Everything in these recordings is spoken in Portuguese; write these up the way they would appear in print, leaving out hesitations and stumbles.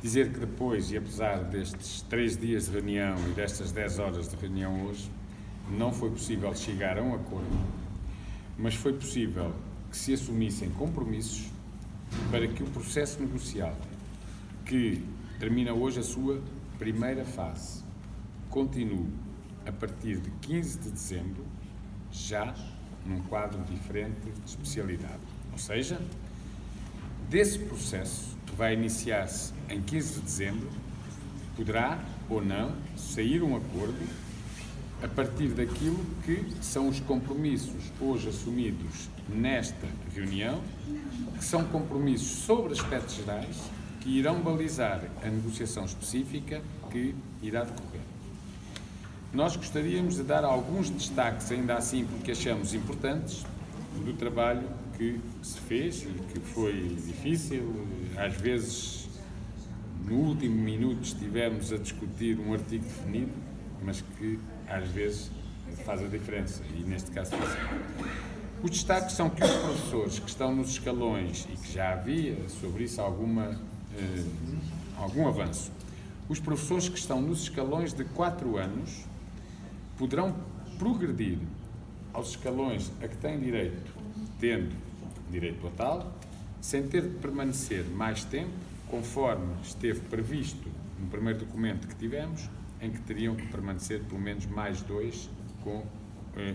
Dizer que depois, e apesar destes 3 dias de reunião e destas 10 horas de reunião hoje, não foi possível chegar a um acordo, mas foi possível que se assumissem compromissos para que o processo negocial, que termina hoje a sua primeira fase, continue a partir de 15 de dezembro, já num quadro diferente de especialidade. Ou seja, desse processo, que vai iniciar-se em 15 de dezembro, poderá ou não sair um acordo a partir daquilo que são os compromissos hoje assumidos nesta reunião, que são compromissos sobre aspectos gerais que irão balizar a negociação específica que irá decorrer. Nós gostaríamos de dar alguns destaques, ainda assim, porque achamos importantes, do trabalho que se fez e que foi difícil. Às vezes, no último minuto, estivemos a discutir um artigo definido, mas que às vezes faz a diferença, e neste caso faz. Os destaques são que os professores que estão nos escalões, e que já havia sobre isso algum avanço, os professores que estão nos escalões de 4 anos poderão progredir aos escalões a que têm direito, tendo direito a tal, sem ter de permanecer mais tempo, conforme esteve previsto no primeiro documento que tivemos, em que teriam que permanecer pelo menos mais 2 com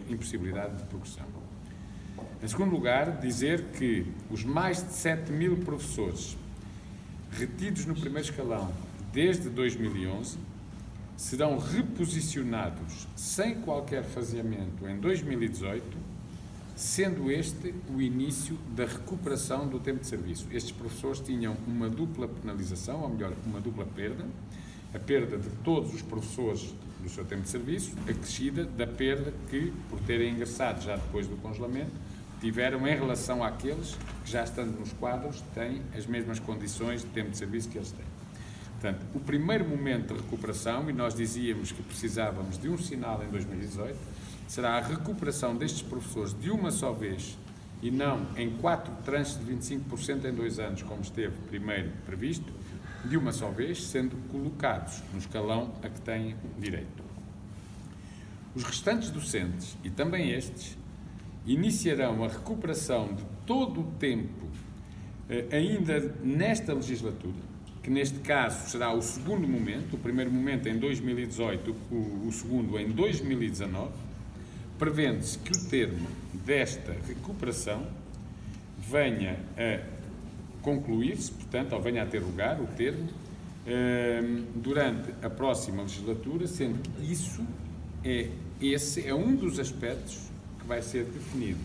impossibilidade de progressão. Em segundo lugar, dizer que os mais de 7.000 professores retidos no primeiro escalão desde 2011 serão reposicionados sem qualquer faseamento em 2018, sendo este o início da recuperação do tempo de serviço. Estes professores tinham uma dupla penalização, ou melhor, uma dupla perda, a perda de todos os professores do seu tempo de serviço, acrescida da perda que, por terem ingressado já depois do congelamento, tiveram em relação àqueles que, já estando nos quadros, têm as mesmas condições de tempo de serviço que eles têm. Portanto, o primeiro momento de recuperação, e nós dizíamos que precisávamos de um sinal em 2018, será a recuperação destes professores de uma só vez e não em 4 tranches de 25% em 2 anos, como esteve primeiro previsto, de uma só vez, sendo colocados no escalão a que têm direito. Os restantes docentes, e também estes, iniciarão a recuperação de todo o tempo ainda nesta legislatura, que neste caso será o segundo momento, o primeiro momento em 2018, o segundo em 2019, prevendo-se que o termo desta recuperação venha a concluir-se, portanto, ou venha a ter lugar o termo, durante a próxima legislatura, sendo que esse é um dos aspectos que vai ser definido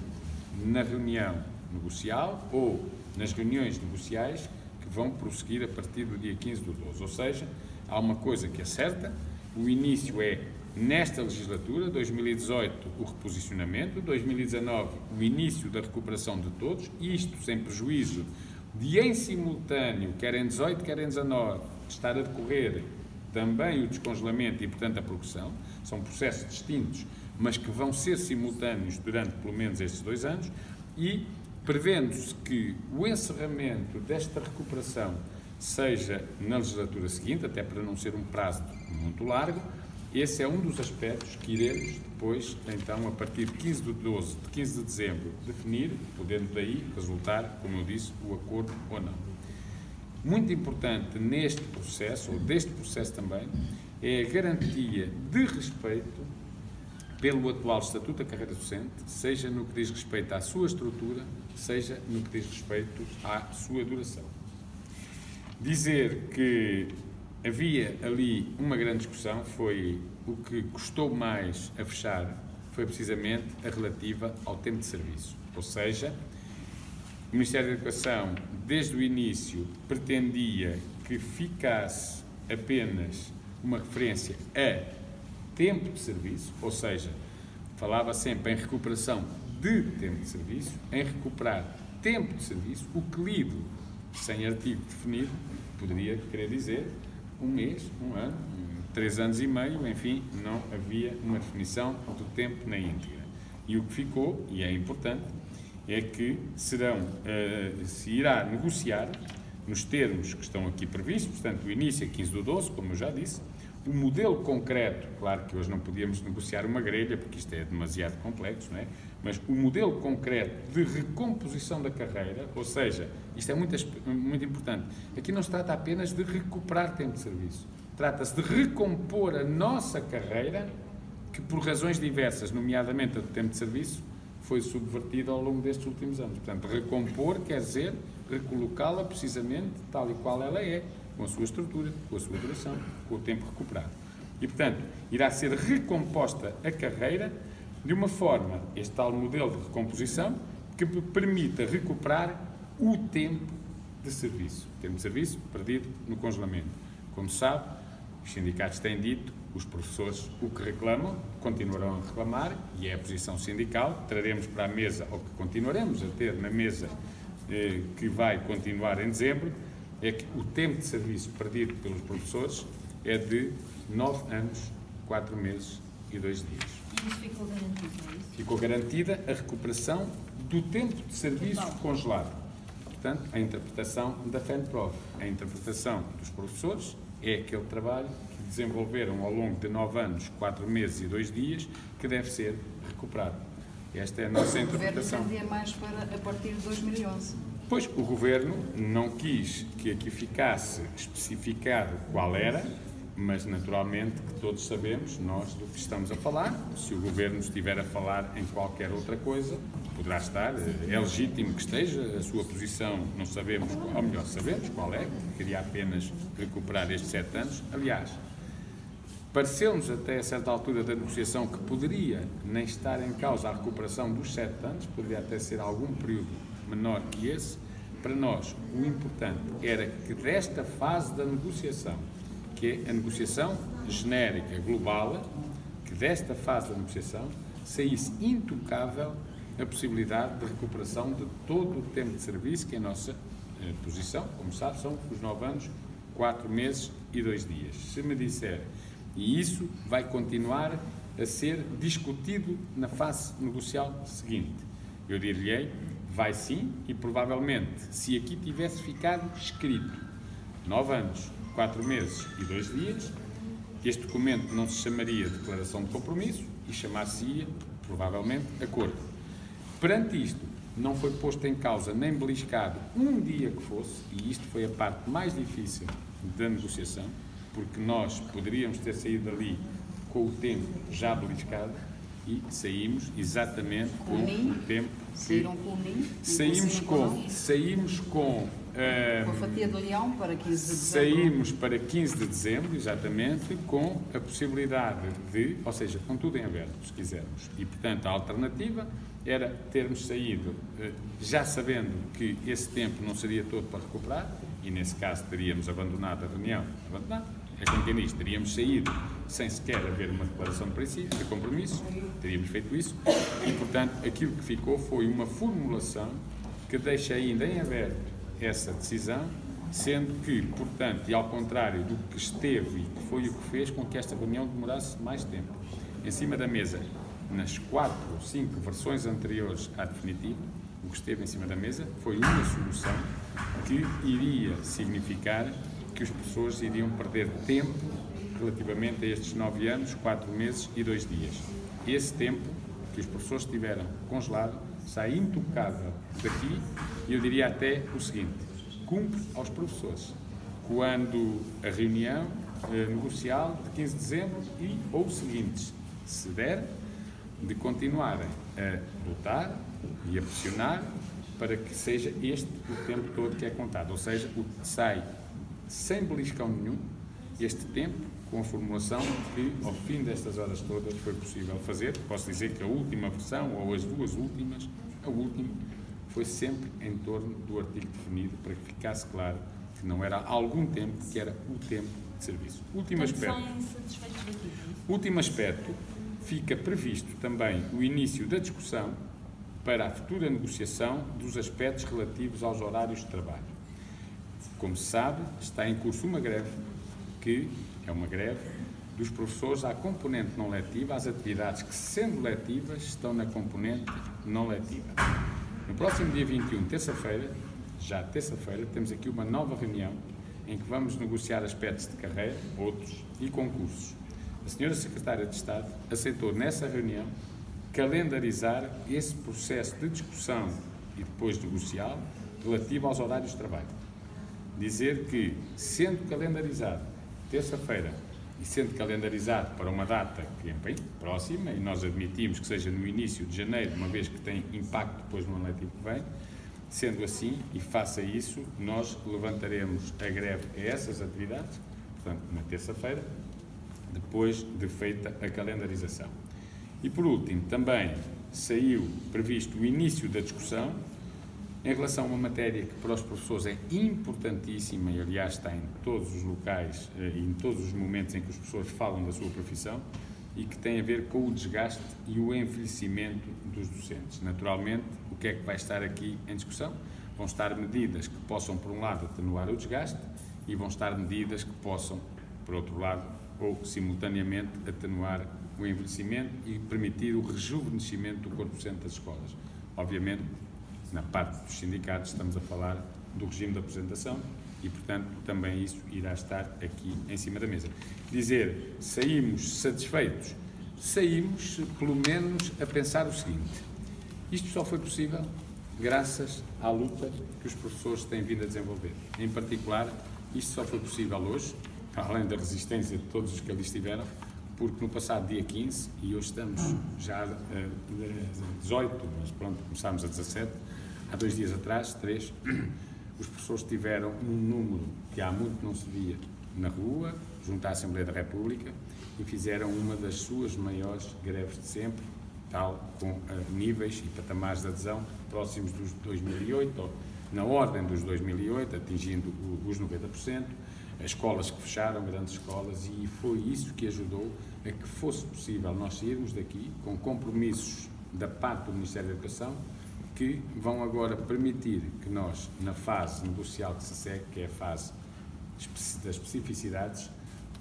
na reunião negocial ou nas reuniões negociais que vão prosseguir a partir do dia 15 do 12. Ou seja, há uma coisa que é certa, o início é nesta legislatura, 2018, o reposicionamento, 2019, o início da recuperação de todos, isto sem prejuízo de, em simultâneo, quer em 18, quer em 19, estar a decorrer também o descongelamento e, portanto, a progressão. São processos distintos, mas que vão ser simultâneos durante, pelo menos, estes 2 anos, e prevendo-se que o encerramento desta recuperação seja na legislatura seguinte, até para não ser um prazo muito largo. Esse é um dos aspectos que iremos depois, então, a partir de 15 de 12, de 15 de dezembro, definir, podendo daí resultar, como eu disse, o acordo ou não. Muito importante neste processo, ou deste processo também, é a garantia de respeito pelo atual Estatuto da Carreira Docente, seja no que diz respeito à sua estrutura, seja no que diz respeito à sua duração. Dizer que havia ali uma grande discussão, foi o que custou mais a fechar, foi precisamente a relativa ao tempo de serviço. Ou seja, o Ministério da Educação, desde o início, pretendia que ficasse apenas uma referência a tempo de serviço, ou seja, falava sempre em recuperação de tempo de serviço, em recuperar tempo de serviço, o que lido, sem artigo definido, poderia querer dizer 1 mês, 1 ano, 3 anos e meio, enfim, não havia uma definição do tempo na íntegra. E o que ficou, e é importante, é que se irá negociar nos termos que estão aqui previstos, portanto, o início é 15/12, como eu já disse. O modelo concreto, claro que hoje não podíamos negociar uma grelha, porque isto é demasiado complexo, não é? Mas o modelo concreto de recomposição da carreira, ou seja, isto é muito importante, aqui não se trata apenas de recuperar tempo de serviço, trata-se de recompor a nossa carreira, que por razões diversas, nomeadamente a do tempo de serviço, foi subvertida ao longo destes últimos anos. Portanto, recompor quer dizer recolocá-la precisamente tal e qual ela é, com a sua estrutura, com a sua duração, com o tempo recuperado. E, portanto, irá ser recomposta a carreira de uma forma, este tal modelo de recomposição, que permita recuperar o tempo de serviço. O tempo de serviço perdido no congelamento. Como sabe, os sindicatos têm dito, os professores o que reclamam, continuarão a reclamar, e é a posição sindical, traremos para a mesa, ou que continuaremos a ter na mesa, que vai continuar em dezembro, é que o tempo de serviço perdido pelos professores é de 9 anos, 4 meses e 2 dias. E isso ficou garantido, é isso? Ficou garantida a recuperação do tempo de serviço congelado. Portanto, a interpretação da FENPROF, a interpretação dos professores é aquele trabalho que desenvolveram ao longo de 9 anos, 4 meses e 2 dias, que deve ser recuperado. Esta é a nossa interpretação. O Governo pretendia mais para a partir de 2011. Pois, o Governo não quis que aqui ficasse especificado qual era, mas naturalmente que todos sabemos, nós, do que estamos a falar. Se o Governo estiver a falar em qualquer outra coisa, poderá estar, é legítimo que esteja, a sua posição não sabemos, ou melhor, sabemos qual é, queria apenas recuperar estes 7 anos. Aliás, pareceu-nos até a certa altura da negociação que poderia nem estar em causa a recuperação dos 7 anos, poderia até ser algum período menor que esse. Para nós, o importante era que desta fase da negociação, que é a negociação genérica, global, que desta fase da negociação saísse intocável a possibilidade de recuperação de todo o tempo de serviço, que é a nossa posição, como sabe, são os 9 anos, 4 meses e 2 dias. Se me disser, e isso vai continuar a ser discutido na fase negocial seguinte, eu diria-lhe, vai sim, e provavelmente, se aqui tivesse ficado escrito 9 anos, 4 meses e 2 dias, este documento não se chamaria Declaração de Compromisso e chamar-se-ia, provavelmente, Acordo. Perante isto, não foi posto em causa nem beliscado um dia que fosse, e isto foi a parte mais difícil da negociação, porque nós poderíamos ter saído dali com o tempo já beliscado, e saímos exatamente com o tempo. Saíram com o ninho? Saímos com a fatia do leão para 15 de dezembro. Saímos para 15 de dezembro, exatamente, com a possibilidade de, ou seja, com tudo em aberto, se quisermos. E, portanto, a alternativa era termos saído, já sabendo que esse tempo não seria todo para recuperar, e nesse caso teríamos abandonado a reunião, é como quem diz, teríamos saído sem sequer haver uma declaração de princípio, de compromisso, teríamos feito isso, e, portanto, aquilo que ficou foi uma formulação que deixa ainda em aberto essa decisão, sendo que, portanto, e ao contrário do que esteve e que foi o que fez com que esta reunião demorasse mais tempo, em cima da mesa, nas 4 ou 5 versões anteriores à definitiva, o que esteve em cima da mesa foi uma solução que iria significar que os professores iriam perder tempo relativamente a estes 9 anos, 4 meses e 2 dias. Esse tempo que os professores tiveram congelado sai intocável daqui, e eu diria até o seguinte: cumpre aos professores, quando a reunião negocial de 15 de dezembro ou seguintes se der, de continuarem a lutar e a pressionar para que seja este o tempo todo que é contado, ou seja, o que sai sem beliscão nenhum, este tempo, com a formulação que, ao fim destas horas todas, foi possível fazer. Posso dizer que a última versão, ou as 2 últimas, a última, foi sempre em torno do artigo definido, para que ficasse claro que não era algum tempo, que era o tempo de serviço. Último aspecto, fica previsto também o início da discussão para a futura negociação dos aspectos relativos aos horários de trabalho. Como se sabe, está em curso uma greve, que é uma greve dos professores à componente não letiva, às atividades que, sendo letivas, estão na componente não letiva. No próximo dia 21, terça-feira, já terça-feira, temos aqui uma nova reunião em que vamos negociar aspectos de carreira, outros, e concursos. A senhora Secretária de Estado aceitou nessa reunião calendarizar esse processo de discussão e depois negocial relativo aos horários de trabalho. Dizer que, sendo calendarizado terça-feira e sendo calendarizado para uma data que é bem próxima, e nós admitimos que seja no início de janeiro, uma vez que tem impacto depois no ano letivo que vem, sendo assim, e faça isso, nós levantaremos a greve a essas atividades, portanto, na terça-feira, depois de feita a calendarização. E, por último, também saiu previsto o início da discussão em relação a uma matéria que para os professores é importantíssima e, aliás, está em todos os locais e em todos os momentos em que os professores falam da sua profissão e que tem a ver com o desgaste e o envelhecimento dos docentes. Naturalmente, o que é que vai estar aqui em discussão? Vão estar medidas que possam, por um lado, atenuar o desgaste e vão estar medidas que possam, por outro lado, ou simultaneamente, atenuar o envelhecimento e permitir o rejuvenescimento do corpo docente das escolas. Obviamente, na parte dos sindicatos, estamos a falar do regime de apresentação e, portanto, também isso irá estar aqui em cima da mesa. Dizer, saímos satisfeitos? Saímos, pelo menos, a pensar o seguinte: isto só foi possível graças à luta que os professores têm vindo a desenvolver. Em particular, isto só foi possível hoje, além da resistência de todos os que ali estiveram, porque no passado dia 15, e hoje estamos já a 18, mas pronto, começámos a 17, há 2 dias atrás, 3, os professores tiveram um número que há muito não se via na rua, junto à Assembleia da República, e fizeram uma das suas maiores greves de sempre, tal com níveis e patamares de adesão próximos dos 2008, ou na ordem dos 2008, atingindo os 90%, as escolas que fecharam, grandes escolas, e foi isso que ajudou a que fosse possível nós sairmos daqui com compromissos da parte do Ministério da Educação que vão agora permitir que nós, na fase negocial que se segue, que é a fase das especificidades,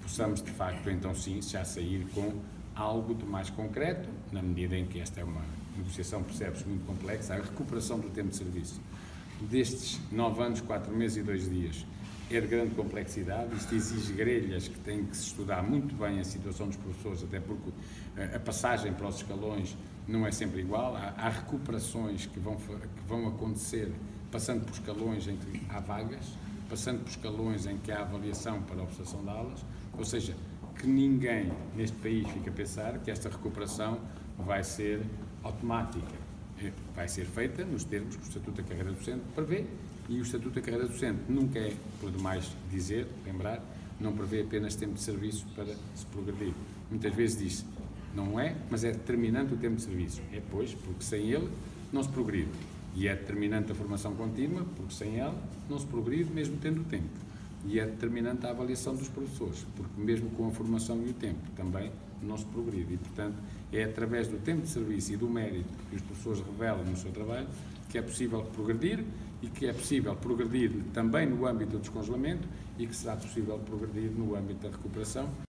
possamos de facto, então sim, já sair com algo de mais concreto, na medida em que esta é uma negociação, percebe-se, muito complexa. A recuperação do tempo de serviço destes 9 anos, 4 meses e 2 dias é de grande complexidade. Isto exige grelhas que têm que se estudar muito bem a situação dos professores, até porque a passagem para os escalões não é sempre igual. Há recuperações que vão acontecer passando por escalões em que há vagas, passando por escalões em que há avaliação para a observação de aulas, ou seja, que ninguém neste país fica a pensar que esta recuperação vai ser automática. Vai ser feita nos termos que o Estatuto da Carreira Docente prevê, e o Estatuto da Carreira Docente nunca é, por demais dizer, lembrar, não prevê apenas tempo de serviço para se progredir. Muitas vezes diz, não é, mas é determinante o tempo de serviço. É, pois, porque sem ele não se progride. E é determinante a formação contínua, porque sem ela não se progride, mesmo tendo tempo. E é determinante a avaliação dos professores, porque mesmo com a formação e o tempo também não se progride. E, portanto, é através do tempo de serviço e do mérito que os professores revelam no seu trabalho que é possível progredir, e que é possível progredir também no âmbito do descongelamento, e que será possível progredir no âmbito da recuperação.